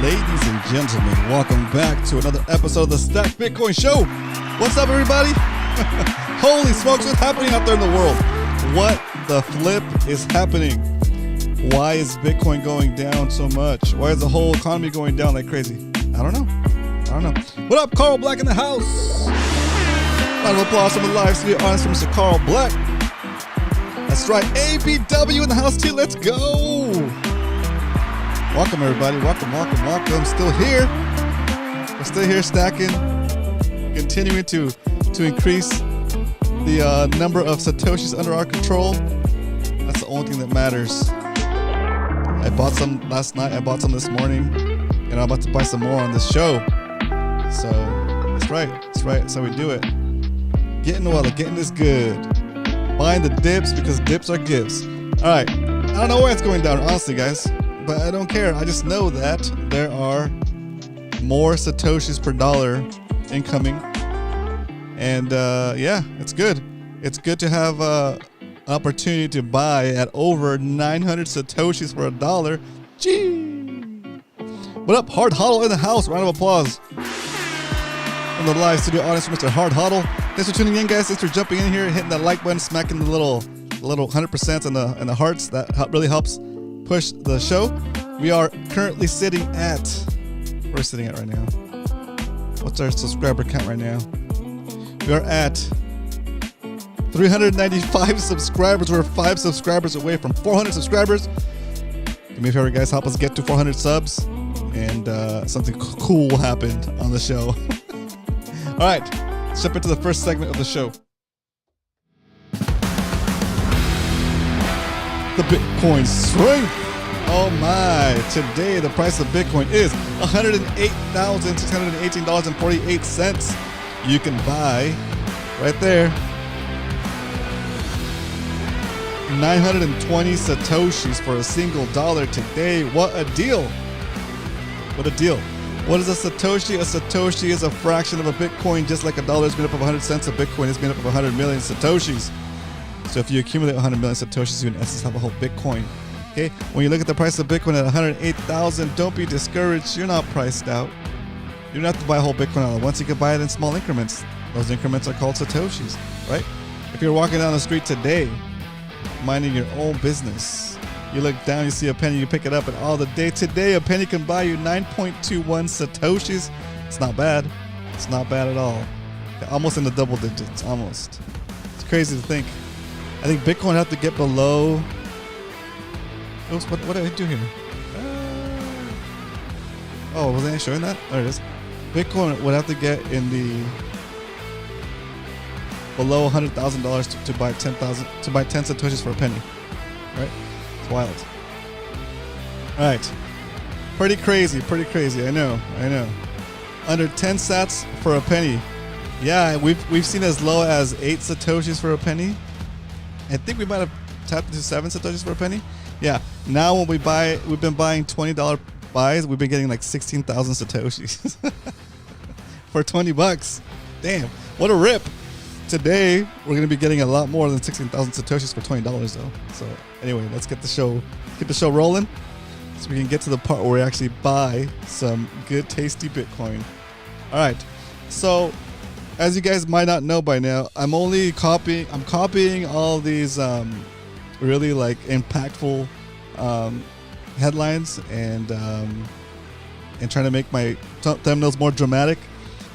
Ladies and gentlemen, welcome back to another episode of the Stack Bitcoin Show. What's up, everybody? Holy smokes, what's happening out there in the world? What the flip is happening? Why is Bitcoin going down so much? Why is the whole economy going down like crazy? I don't know. What up, Carl Black in the house? Round of applause from the live studio audience from Mr. Carl Black. That's right, ABW in the house too. Let's go. Welcome, everybody. Welcome. Still here. We're still here stacking, continuing to increase the number of Satoshis under our control. That's the only thing that matters. I bought some last night. I bought some this morning, and I'm about to buy some more on this show. So that's right. That's how we do it. Getting well, getting this good. Buying the dips because dips are gifts. All right. I don't know why it's going down, honestly, guys. But I don't care. I just know that there are more Satoshis per dollar incoming. And yeah, it's good. It's good to have an opportunity to buy at over 900 Satoshis for $1. Gee. What up, Hard Hodl in the house? Round of applause from the live studio audience for Mr. Hard Hodl. Thanks for tuning in, guys. Thanks for jumping in here, hitting that like button, smacking the little 100% and the hearts. That really helps push the show. We are currently sitting at, we're sitting at right now. What's our subscriber count right now? We are at 395 subscribers. We're 5 subscribers away from 400 subscribers. Do me a favor, guys, help us get to 400 subs, and something cool happened on the show. All right, let's jump into the first segment of the show. The Bitcoin strength. Oh my. Today, the price of Bitcoin is $108,618.48. You can buy right there 920 Satoshis for a single dollar today. What a deal. What a deal. What is a Satoshi? A Satoshi is a fraction of a Bitcoin, just like a dollar is made up of 100 cents. A Bitcoin is made up of 100 million Satoshis. So if you accumulate 100 million Satoshis, you in essence have a whole Bitcoin. Okay? When you look at the price of Bitcoin at 108,000, don't be discouraged. You're not priced out. You don't have to buy a whole Bitcoin all at once. You can buy it in small increments. Those increments are called Satoshis, right? If you're walking down the street today, minding your own business, you look down, you see a penny, you pick it up, and all the day today, a penny can buy you 9.21 Satoshis. It's not bad. It's not bad at all. Almost in the double digits, almost. It's crazy to think. I think Bitcoin would have to get below. Oops, what did I do here? Oh, wasn't I showing that? There it is. Bitcoin would have to get in the below $100,000 to buy 10 Satoshis for a penny. Right? It's wild. All right. Pretty crazy. I know. Under 10 sats for a penny. Yeah, we've seen as low as 8 Satoshis for a penny. I think we might have tapped into 7 Satoshis for a penny. Yeah. Now when we've been buying $20 buys, we've been getting like 16,000 Satoshis for $20. Damn, what a rip. Today, we're going to be getting a lot more than 16,000 Satoshis for $20 though. So anyway, let's keep the show rolling so we can get to the part where we actually buy some good, tasty Bitcoin. All right. So as you guys might not know by now, I'm copying all these really like impactful headlines and trying to make my thumbnails more dramatic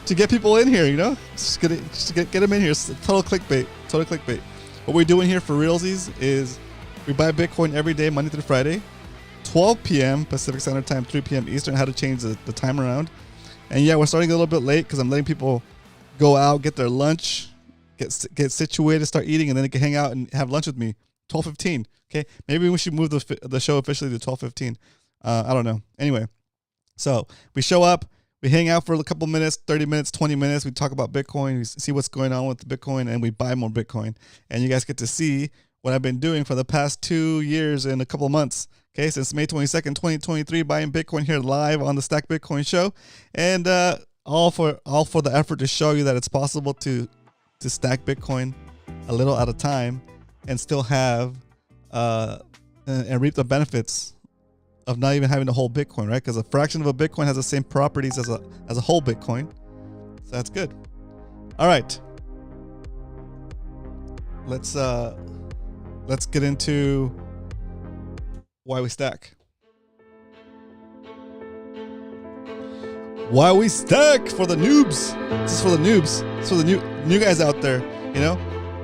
to get people in here, you know, just get them in here. It's total clickbait. What we're doing here for realsies is we buy Bitcoin every day, Monday through Friday, 12 p.m. Pacific Standard Time, 3 p.m. Eastern. I had to change the time around. And yeah, we're starting a little bit late because I'm letting people go out, get their lunch, get situated, start eating, and then they can hang out and have lunch with me. 12:15. Okay, maybe we should move the show officially to 12:15. I don't know. Anyway, so we show up, we hang out for a couple minutes, 30 minutes, 20 minutes. We talk about Bitcoin, we see what's going on with Bitcoin, and we buy more Bitcoin. And you guys get to see what I've been doing for the past 2 years and a couple of months. Okay, since May 22nd, 2023, buying Bitcoin here live on the Stack Bitcoin Show, and all for the effort to show you that it's possible to stack Bitcoin a little at a time and still have and reap the benefits of not even having to hold Bitcoin, right? Because a fraction of a Bitcoin has the same properties as a whole Bitcoin. So that's good. All right. Let's get into why we stack. Why we stack for the noobs. This is for the noobs. This is for the new guys out there,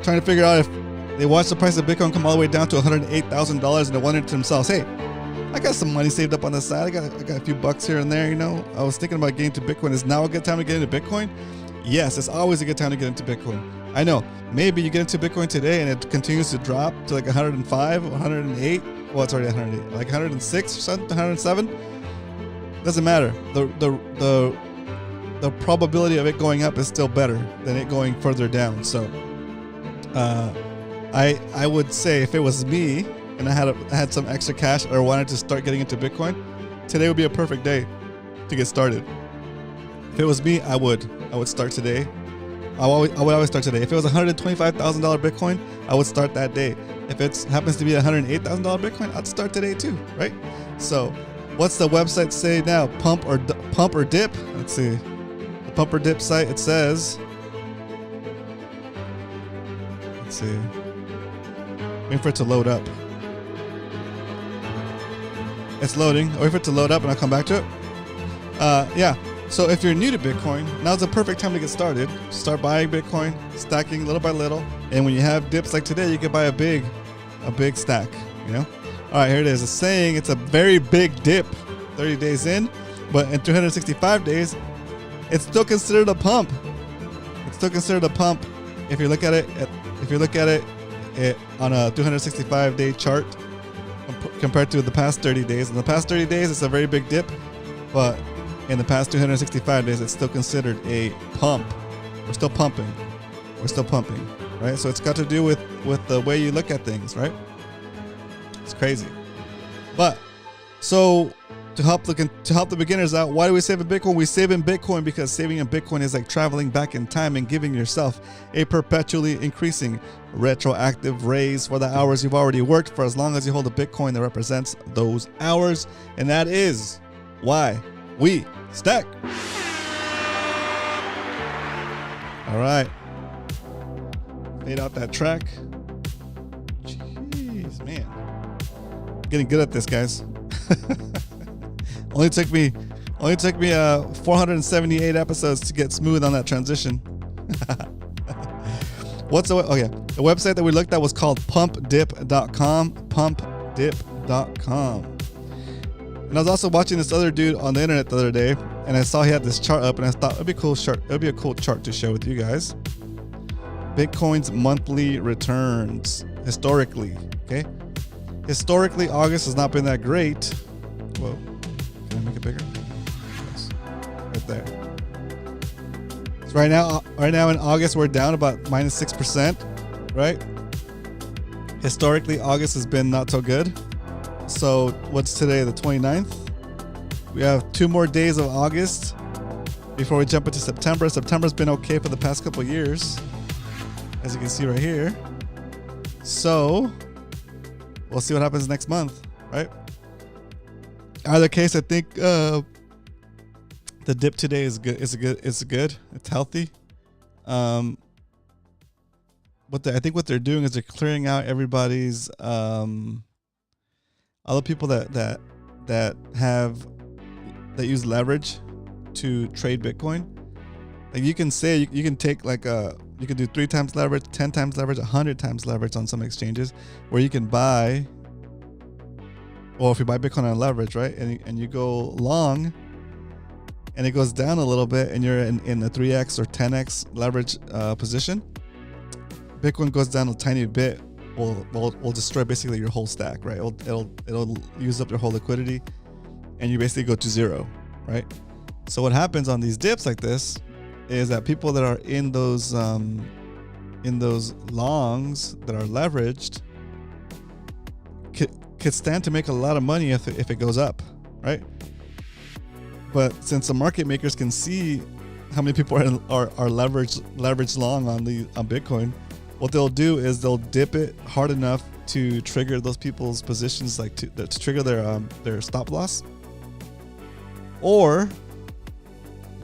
trying to figure out if they watch the price of Bitcoin come all the way down to $108,000 and they wonder to themselves, hey, I got some money saved up on the side. I got a few bucks here and there, I was thinking about getting to Bitcoin. Is now a good time to get into Bitcoin? Yes, it's always a good time to get into Bitcoin. I know, maybe you get into Bitcoin today and it continues to drop to like 105, 108. Well, it's already 108, like 106 or something, 107. Doesn't matter. The probability of it going up is still better than it going further down. So, I would say if it was me and I had some extra cash or wanted to start getting into Bitcoin, today would be a perfect day to get started. If it was me, I would start today. I would always start today. If it was $125,000 Bitcoin, I would start that day. If it happens to be $108,000 Bitcoin, I'd start today too, right? So, what's the website say now? Pump or dip? Let's see. The pump or dip site. It says. Let's see. Waiting for it to load up. It's loading. I'll wait for it to load up and I'll come back to it. Yeah. So if you're new to Bitcoin, now's the perfect time to get started. Start buying Bitcoin, stacking little by little. And when you have dips like today, you can buy a big stack, All right, here it is. It's saying it's a very big dip 30 days in, but in 365 days, it's still considered a pump. It's still considered a pump if you look at it on a 365-day chart compared to the past 30 days. In the past 30 days, it's a very big dip, but in the past 365 days, it's still considered a pump. We're still pumping, right? So it's got to do with the way you look at things, right? It's crazy. But so to help the beginners out, why do we save in Bitcoin? We save in Bitcoin because saving in Bitcoin is like traveling back in time and giving yourself a perpetually increasing retroactive raise for the hours you've already worked for as long as you hold a Bitcoin that represents those hours. And that is why we stack. All right. Fade out that track. Jeez, man. Getting good at this, guys. Only took me 478 episodes to get smooth on that transition. The website that we looked at was called pumpdip.com. Pumpdip.com. And I was also watching this other dude on the internet the other day, and I saw he had this chart up, and I thought it'd be a cool chart. It'd be a cool chart to share with you guys. Bitcoin's monthly returns historically. Okay, historically, August has not been that great. Whoa, can I make it bigger? Yes, right there. So right now in August, we're down about -6%. Right. Historically, August has been not so good. So what's today, the 29th? We have 2 more days of August before we jump into September. September's been okay for the past couple of years, as you can see right here. So we'll see what happens next month, right? Either case, I think the dip today is good. It's good. It's healthy. I think what they're doing is they're clearing out everybody's other people that use leverage to trade Bitcoin. Like you can take you can do 3 times leverage, 10 times leverage, 100 times leverage on some exchanges where you can buy, or if you buy Bitcoin on leverage, right? And you go long and it goes down a little bit and you're in a 3x or 10x leverage position. Bitcoin goes down a tiny bit, will destroy basically your whole stack, right? It'll use up your whole liquidity, and you basically go to zero, right? So what happens on these dips like this is that people that are in those longs that are leveraged could stand to make a lot of money if it goes up, right? But since the market makers can see how many people are leveraged long on Bitcoin, what they'll do is they'll dip it hard enough to trigger those people's positions, like to trigger their stop loss, or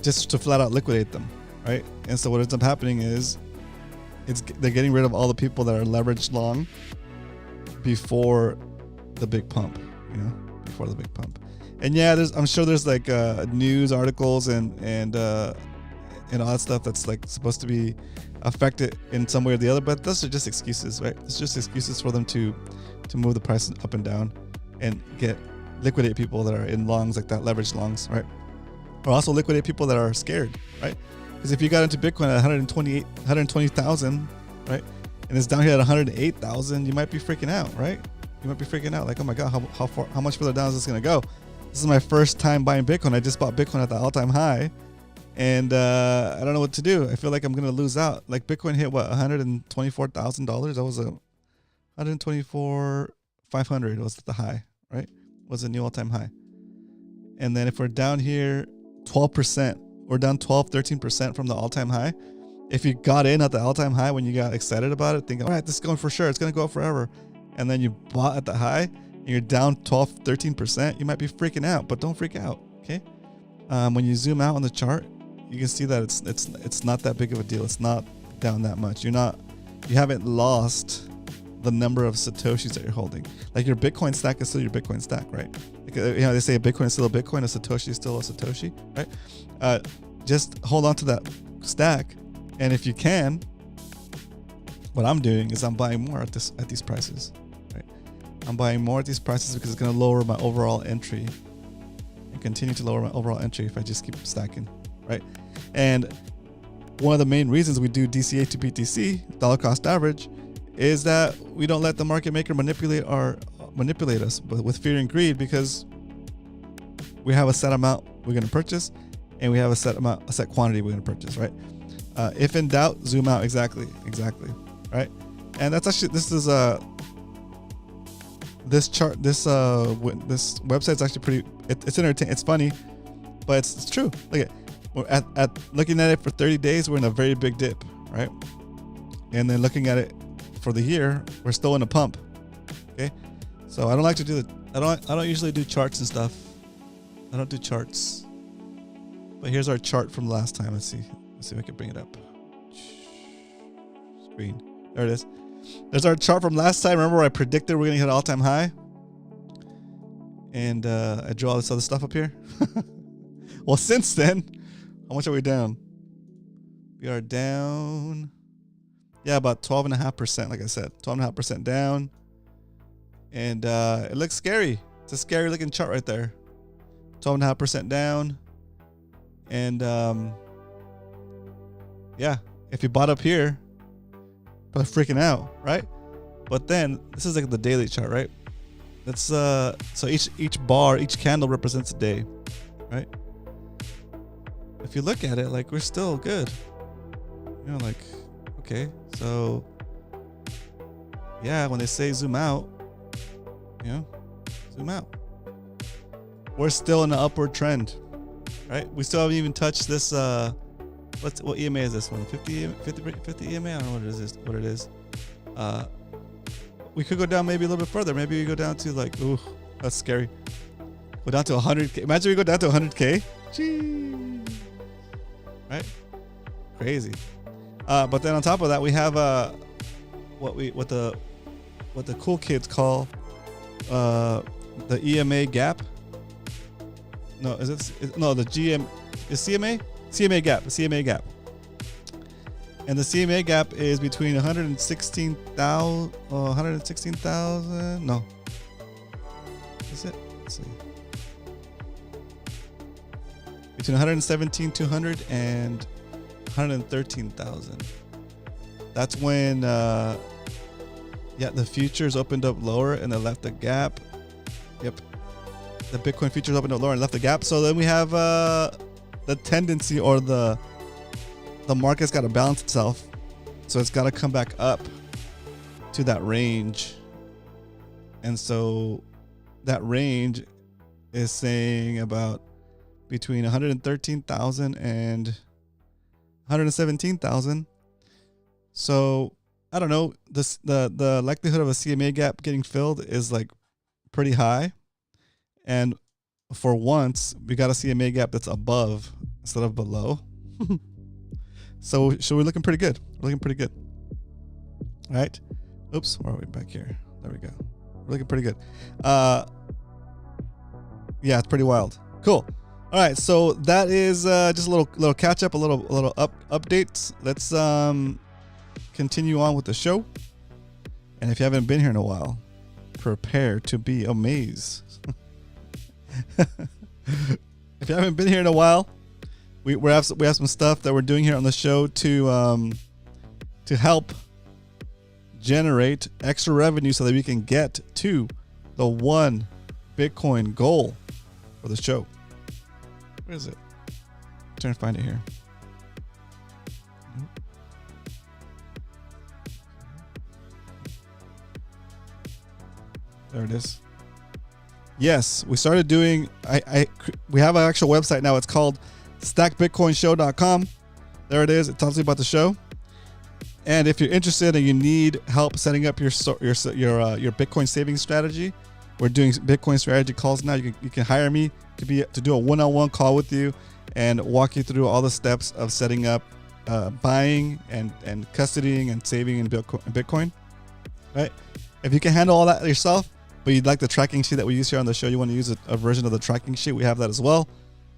just to flat out liquidate them, right? And so what ends up happening is they're getting rid of all the people that are leveraged long before the big pump, before the big pump. And yeah, I'm sure there's like news articles and all that stuff that's like supposed to be affected in some way or the other, but those are just excuses, right? It's just excuses for them to move the price up and down and liquidate people that are in longs, like that, leveraged longs, right? Or also liquidate people that are scared, right? Because if you got into Bitcoin at 120,000, right, and it's down here at 108,000, you might be freaking out, right? You might be freaking out, like, oh my god, how much further down is this gonna go? This is my first time buying Bitcoin. I just bought Bitcoin at the all-time high, and I don't know what to do. I feel like I'm gonna lose out. Like Bitcoin hit what, $124,000? That was a 124,500 was the high, right? Was a new all-time high. And then if we're down here 12%, we're down 13% from the all-time high. If you got in at the all-time high when you got excited about it, thinking, all right, this is going for sure, it's going to go up forever, and then you bought at the high and you're down 13%, you might be freaking out, but don't freak out, okay? When you zoom out on the chart, you can see that it's not that big of a deal. It's not down that much. You haven't lost the number of Satoshis that you're holding. Like your Bitcoin stack is still your Bitcoin stack, right? Like, they say a Bitcoin is still a Bitcoin, a Satoshi is still a Satoshi, right? Just hold on to that stack, and if you can, what I'm doing is I'm buying more at these prices, right? I'm buying more at these prices because it's going to lower my overall entry and continue to lower my overall entry if I just keep stacking, right? And one of the main reasons we do DCA to BTC, dollar cost average, is that we don't let the market maker manipulate us with fear and greed, because we have a set amount we're going to purchase, and we have a set quantity we're going to purchase, right? If in doubt, zoom out. Exactly, right? And that's actually, this chart, this website's actually pretty. It's entertaining. It's funny, but it's true. Look at looking at it for 30 days, we're in a very big dip, right? And then looking at it for the year, we're still in a pump. Okay, so I don't like to do I don't usually do charts and stuff. I don't do charts, but here's our chart from last time. Let's see if I can bring it up. Screen, there it is. There's our chart from last time. Remember, I predicted we're gonna hit an all-time high, and I drew all this other stuff up here. Well, since then, how much are we down? We are down, yeah, about 12.5%. Like I said, 12.5% down, and it looks scary. It's a scary looking chart right there. 12.5% down, and yeah, if you bought up here, probably freaking out, right? But then this is like the daily chart, right? That's so each bar, each candle represents a day, right? If you look at it, like, we're still good, like, okay, so yeah, when they say zoom out, zoom out. We're still in an upward trend, right? We still haven't even touched this. What EMA is this one? 50 EMA? I don't know what it is. We could go down maybe a little bit further. Maybe we go down to like, ooh, that's scary. Go down to 100K. Imagine we go down to 100K. Jeez. Right? Crazy. But then on top of that, we have what the cool kids call the EMA gap. No, the GM is CMA? CMA gap, the CMA gap. And the CMA gap is between 116,000, no. Is it? Let's see. Between 117,200 and 113,000. That's when the futures opened up lower and they left the gap. Yep. The Bitcoin futures opened up lower and left the gap. So then we have the tendency, or the market's got to balance itself. So it's got to come back up to that range. And so that range is saying about between 113,000 and 117,000. So I don't know, the likelihood of a CMA gap getting filled is like pretty high. And for once, we got a CMA gap that's above instead of below. So we're looking pretty good. We're looking pretty good. All right. Oops, where are we? Back here. There we go. We're looking pretty good. Yeah, it's pretty wild. Cool. All right, so that is just a little catch up, a little updates. Let's continue on with the show. And if you haven't been here in a while, prepare to be amazed. If you haven't been here in a while, we have some stuff that we're doing here on the show to help generate extra revenue so that we can get to the 1 Bitcoin goal for the show. Where is it? I'm trying to find it here. There it is. Yes, we started doing. We have an actual website now. It's called stackbitcoinshow.com. There it is. It tells you about the show. And if you're interested and you need help setting up your Bitcoin savings strategy, we're doing Bitcoin strategy calls now. You can hire me to do a one-on-one call with you and walk you through all the steps of setting up buying and custodying and saving in Bitcoin. Right? If you can handle all that yourself, but you'd like the tracking sheet that we use here on the show, you want to use a version of the tracking sheet, we have that as well.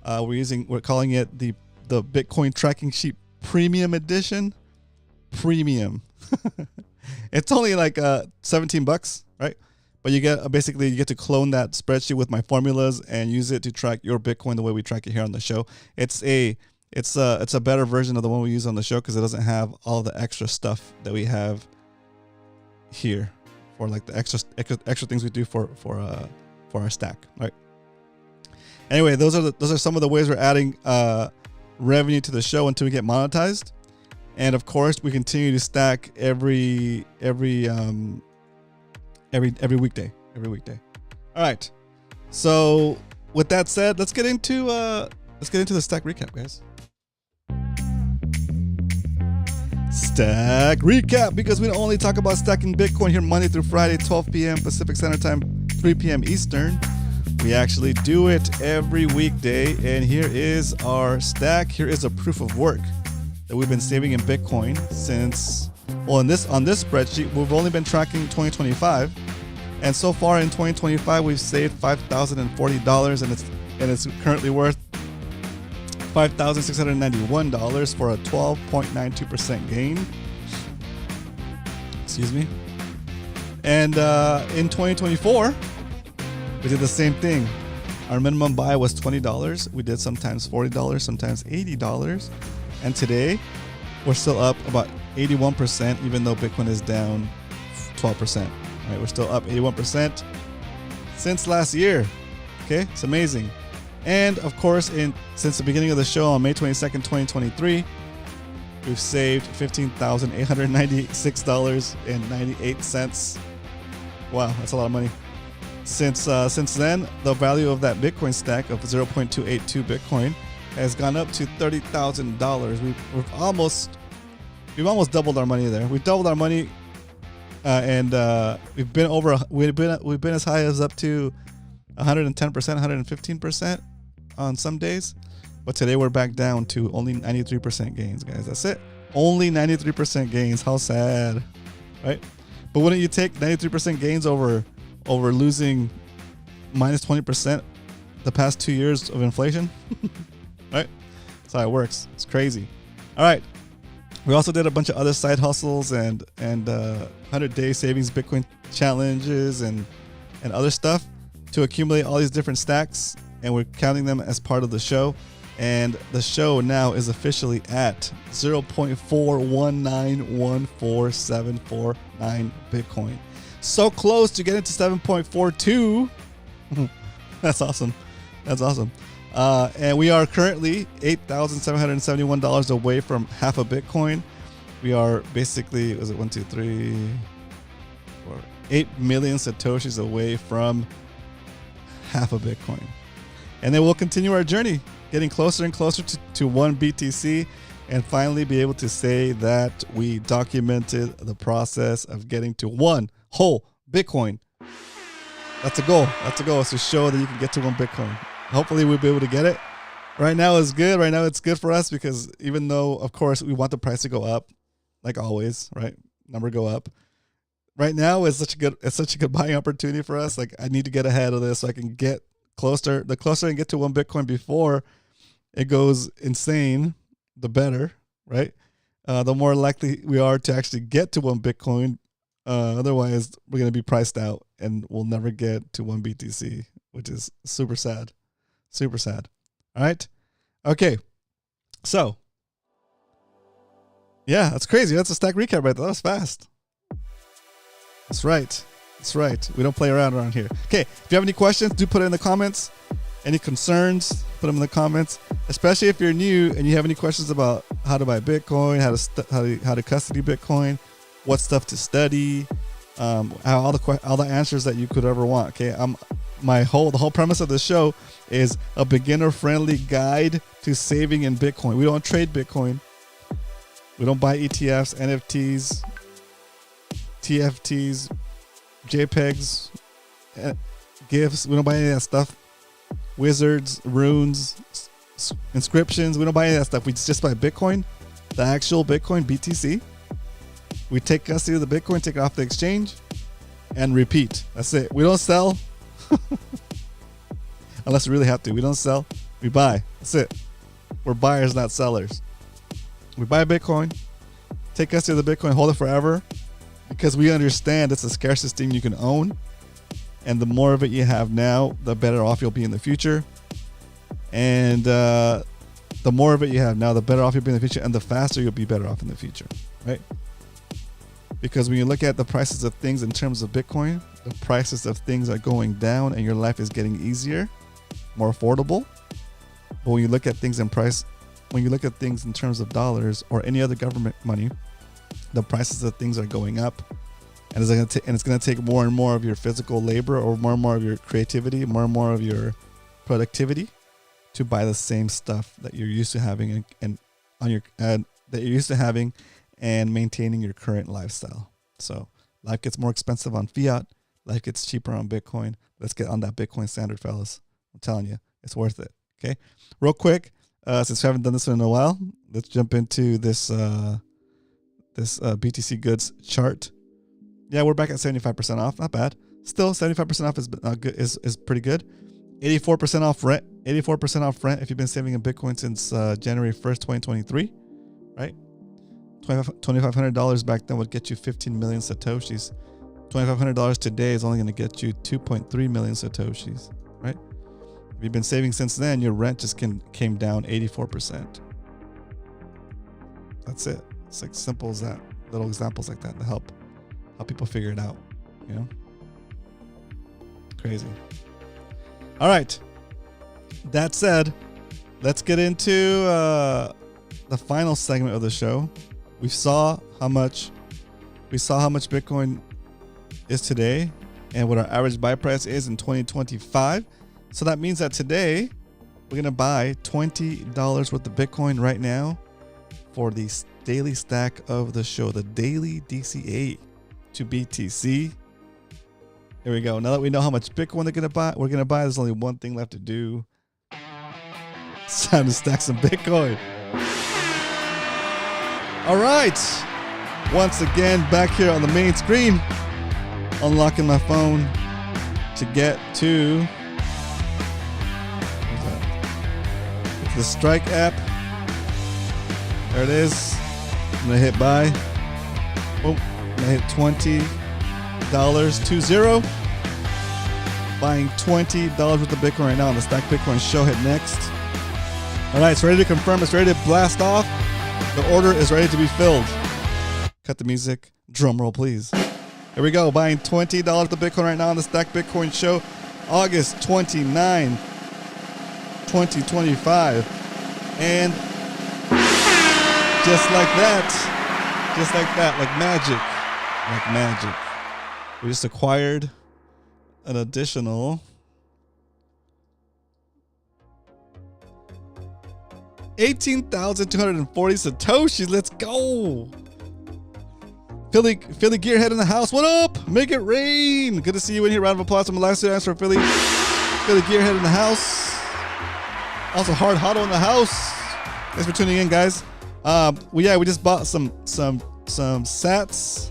We're calling it the Bitcoin tracking sheet premium edition. Premium. It's only like $17, right? But you get you get to clone that spreadsheet with my formulas and use it to track your Bitcoin the way we track it here on the show. It's a better version of the one we use on the show because it doesn't have all the extra stuff that we have here for like the extra things we do for our stack, right? Anyway, those are some of the ways we're adding revenue to the show until we get monetized. And of course, we continue to stack every weekday. All right. So with that said, let's get into the stack recap, guys. Stack recap, because we don't only talk about stacking Bitcoin here Monday through Friday, 12 p.m. Pacific Standard Time, 3 p.m. Eastern. We actually do it every weekday. And here is our stack. Here is a proof of work that we've been saving in Bitcoin since, on this spreadsheet, we've only been tracking 2025. And so far in 2025, we've saved $5,040, and it's currently worth $5,691 for a 12.92% gain. Excuse me. And in 2024, we did the same thing. Our minimum buy was $20. We did sometimes $40, sometimes $80. And today, we're still up about 81%, even though Bitcoin is down 12%. Right, we're still up 81% since last year. Okay, it's amazing. And of course, since the beginning of the show on May 22nd, 2023, we've saved $15,896.98. Wow, that's a lot of money. Since then, the value of that Bitcoin stack of 0.282 Bitcoin has gone up to $30,000. We've almost doubled our money there. We've doubled our money, and we've been as high as up to 110%, 115% on some days. But today we're back down to only 93% gains, guys. That's it. Only 93% gains. How sad, right? But wouldn't you take 93% gains over losing minus 20% the past 2 years of inflation? Right? That's how it works. It's crazy. All right. We also did a bunch of other side hustles and 100-day savings Bitcoin challenges and other stuff to accumulate all these different stacks, and we're counting them as part of the show. And the show now is officially at 0.419147449 Bitcoin. So close to getting to 7.42. That's awesome. That's awesome. And we are currently $8,771 away from half a Bitcoin. We are basically, was it 1, 2, 3, 4, 8 million Satoshis away from half a Bitcoin. And then we'll continue our journey, getting closer and closer to 1 BTC and finally be able to say that we documented the process of getting to one whole Bitcoin. That's a goal. That's a goal, is to show that you can get to one Bitcoin. Hopefully we'll be able to get it. Right now is good. Right now it's good for us because even though, of course, we want the price to go up, like always, right? Number go up. Right now is such a good buying opportunity for us. Like, I need to get ahead of this so I can get closer. The closer I can get to one Bitcoin before it goes insane, the better, right? The more likely we are to actually get to one Bitcoin. Otherwise, we're going to be priced out and we'll never get to one BTC, which is super sad. Super sad. All right. Okay. So, yeah, that's crazy. That's a stack recap right there. That was fast. That's right. That's right. We don't play around here. Okay. If you have any questions, do put it in the comments. Any concerns, put them in the comments. Especially if you're new and you have any questions about how to buy Bitcoin, how to custody Bitcoin, what stuff to study, all the answers that you could ever want. Okay. The whole premise of this show is a beginner-friendly guide to saving in Bitcoin. We don't trade Bitcoin. We don't buy ETFs, NFTs, TFTs, JPEGs, GIFs. We don't buy any of that stuff. Wizards, runes, inscriptions. We don't buy any of that stuff. We just buy Bitcoin, the actual Bitcoin, BTC. We take custody of the Bitcoin, take it off the exchange, and repeat. That's it. We don't sell. Unless we really have to. We don't sell. We buy. That's it. We're buyers, not sellers. We buy Bitcoin, take custody of the Bitcoin, hold it forever, because we understand it's the scarcest thing you can own. And the more of it you have now, the better off you'll be in the future. And the more of it you have now, the better off you'll be in the future, and the faster you'll be better off in the future, right? Because when you look at the prices of things in terms of Bitcoin, the prices of things are going down and your life is getting easier, more affordable. But when you look at things in price, when you look at things in terms of dollars or any other government money, the prices of things are going up. And it's going to take more and more of your physical labor, or more and more of your creativity, more and more of your productivity to buy the same stuff that you're used to having that you're used to having and maintaining your current lifestyle. So life gets more expensive on fiat. Life gets cheaper on Bitcoin. Let's get on that Bitcoin standard, fellas. I'm telling you, it's worth it. Okay. Real quick, since we haven't done this in a while, let's jump into this BTC goods chart. Yeah, we're back at 75% off. Not bad. Still, 75% off is pretty good. 84% off rent. 84% off rent if you've been saving in Bitcoin since January 1st, 2023. Right? $2,500 back then would get you 15 million Satoshis. $2,500 today is only going to get you 2.3 million Satoshis. Right? If you've been saving since then, your rent just came down 84%. That's it. It's like simple as that. Little examples like that to help people figure it out, you know? Crazy. All right. That said, let's get into the final segment of the show. We saw how much Bitcoin is today and what our average buy price is in 2025. So that means that today we're going to buy $20 worth of Bitcoin right now for the daily stack of the show, the daily DCA to BTC. Here we go. Now that we know how much Bitcoin we're going to buy, there's only one thing left to do. It's time to stack some Bitcoin. All right. Once again, back here on the main screen, unlocking my phone to get to the Strike app. There it is. I'm going to hit buy. Boom. I hit $20, 20. Buying $20 worth of Bitcoin right now on the Stack Bitcoin show. Hit next. All right, it's ready to confirm. It's ready to blast off. The order is ready to be filled. Cut the music. Drum roll, please. Here we go. Buying $20 worth of Bitcoin right now on the Stack Bitcoin show. August 29, 2025. And just like that, like magic. Like magic. We just acquired an additional 18,240 Satoshis. Let's go. Philly Gearhead in the house. What up? Make it rain. Good to see you in here. Round of applause from the last two for Philly Gearhead in the house. Also, Hard Hotto in the house. Thanks for tuning in, guys. We just bought some sats.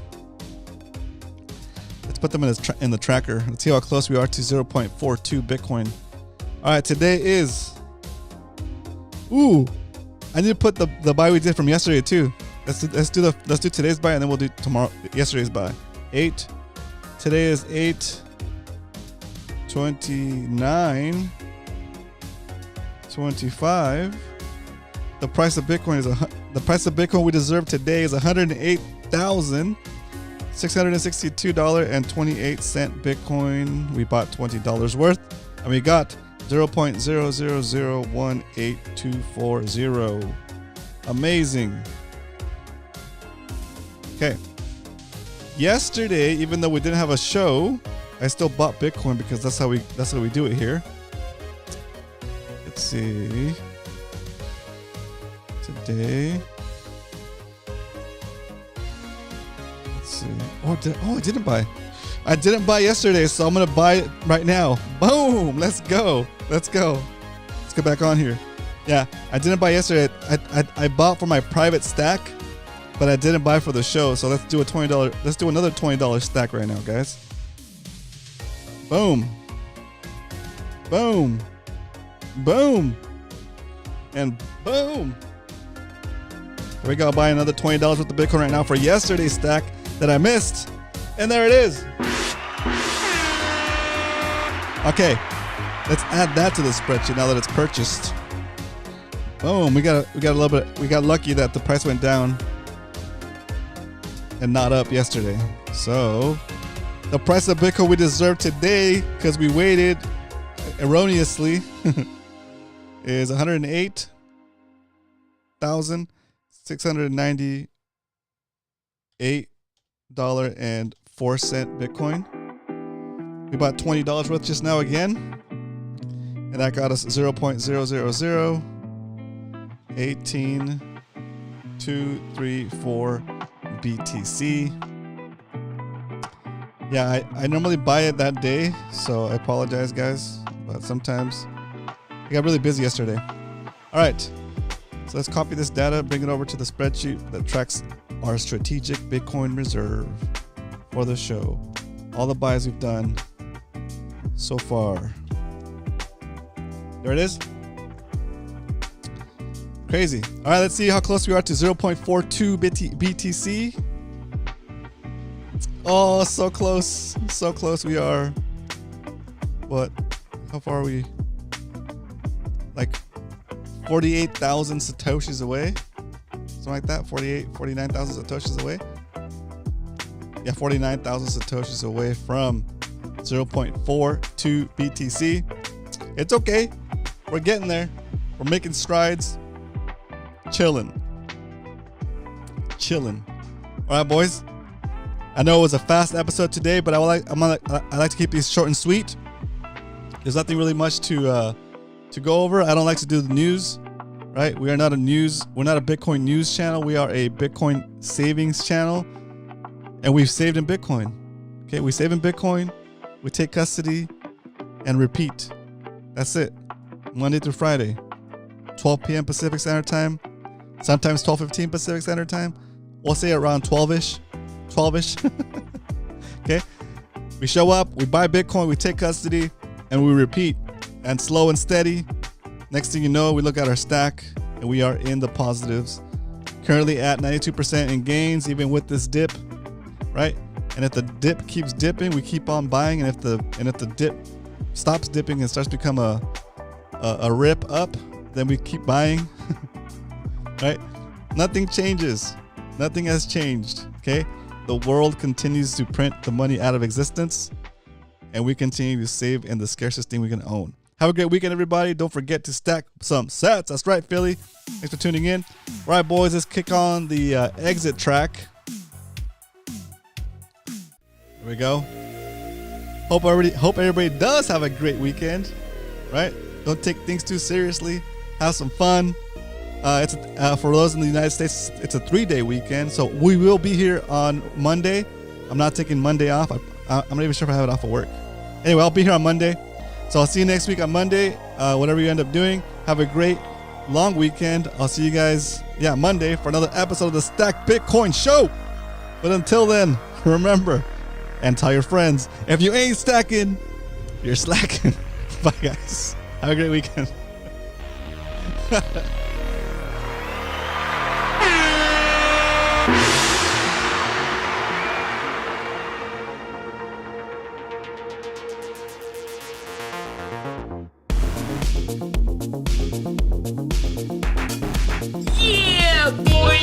Let's put them in the tracker. Let's see how close we are to 0.42 Bitcoin. All right, today is. Ooh, I need to put the buy we did from yesterday too. Let's do today's buy and then we'll do yesterday's buy. Today is 8/29/25. The price of Bitcoin we deserve today is $108,662.28 Bitcoin. We bought $20 worth and we got 0.0001824. Amazing. Okay. Yesterday, even though we didn't have a show, I still bought Bitcoin because that's how we do it here. Let's see. Today. Let's see. I didn't buy. I didn't buy yesterday, so I'm gonna buy it right now. Boom! Let's go. Let's go back on here. Yeah, I didn't buy yesterday. I bought for my private stack, but I didn't buy for the show. So let's do a $20. Let's do another $20 stack right now, guys. Boom. Boom. Boom. And boom. Here we go. Buy another $20 worth of Bitcoin right now for yesterday's stack that I missed. And there it is. Okay. Let's add that to the spreadsheet now that it's purchased. Boom. We got a little bit. We got lucky that the price went down and not up yesterday. So the price of Bitcoin we deserve today, because we waited erroneously, is $108,698.04 Bitcoin. We bought $20 worth just now again, and that got us 0.00018,234 BTC. Yeah, I normally buy it that day, so I apologize, guys, but sometimes I got really busy yesterday. All right, so let's copy this data, bring it over to the spreadsheet that tracks our strategic Bitcoin reserve for the show. All the buys we've done so far. There it is. Crazy. All right, let's see how close we are to 0.42 BTC. Oh, so close. So close we are. What? How far are we? Like 48,000 Satoshis away. Something like that. 49,000 Satoshis away. Yeah, 49,000 Satoshis away from 0.42 BTC. It's okay. We're getting there. We're making strides. Chilling. All right, boys. I know it was a fast episode today, but I like to keep these short and sweet. There's nothing really much to go over. I don't like to do the news, right? We're not a Bitcoin news channel. We are a Bitcoin savings channel, and we've saved in Bitcoin. Okay, we save in Bitcoin, we take custody, and repeat. That's it. Monday through Friday, 12 p.m. Pacific Standard Time, sometimes 12:15 Pacific Standard Time. We'll say around 12ish. Okay, we show up, we buy Bitcoin, we take custody, and we repeat. And slow and steady, next thing you know, we look at our stack and we are in the positives, currently at 92% in gains, even with this dip, right? And if the dip keeps dipping, we keep on buying. And if the dip stops dipping and starts to become a rip up, then we keep buying. Right? Nothing changes. Nothing has changed. Okay? The world continues to print the money out of existence, and we continue to save in the scarcest thing we can own. Have a great weekend, everybody. Don't forget to stack some sats. That's right, Philly. Thanks for tuning in. All right, boys, let's kick on the exit track. There we go. Hope everybody does have a great weekend, right? Don't take things too seriously. Have some fun. It's for those in the United States, it's a 3-day weekend. So we will be here on Monday. I'm not taking Monday off. I'm not even sure if I have it off of work. Anyway, I'll be here on Monday. So I'll see you next week on Monday. Whatever you end up doing, have a great long weekend. I'll see you guys, Monday for another episode of the Stack Bitcoin Show. But until then, remember, and tell your friends, if you ain't stacking, you're slacking. Bye, guys. Have a great weekend. Yeah, boy.